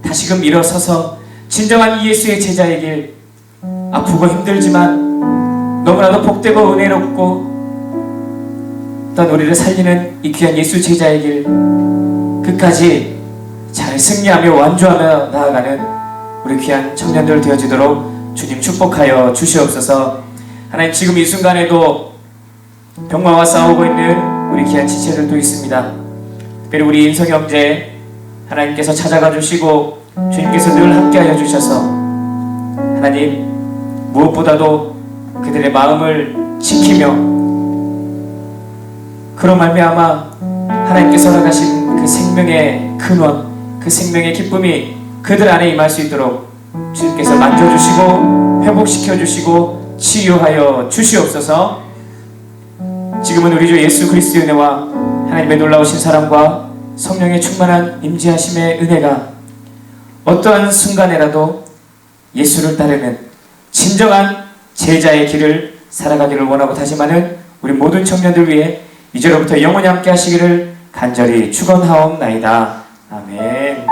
다시금 일어서서 진정한 예수의 제자의 길, 아프고 힘들지만 너무나도 복되고 은혜롭고 또한 우리를 살리는 이 귀한 예수 제자의 길 끝까지 잘 승리하며 완주하며 나아가는 우리 귀한 청년들 되어지도록 주님 축복하여 주시옵소서. 하나님, 지금 이 순간에도 병마와 싸우고 있는 우리 귀한 지체들도 있습니다. 특별히 우리 인성 형제 하나님께서 찾아가 주시고 주님께서 늘 함께하여 주셔서 하나님, 무엇보다도 그들의 마음을 지키며 그로 말미암아 하나님께서 허락하신 그 생명의 근원, 그 생명의 기쁨이 그들 안에 임할 수 있도록 주님께서 만져주시고 회복시켜주시고 치유하여 주시옵소서. 지금은 우리 주 예수 그리스도의 은혜와 하나님의 놀라우신 사랑과 성령의 충만한 임재하심의 은혜가 어떠한 순간에라도 예수를 따르는 진정한 제자의 길을 살아가기를 원하고 다짐하는 우리 모든 청년들 위해 이제로부터 영원히 함께 하시기를 간절히 축원하옵나이다. 아멘.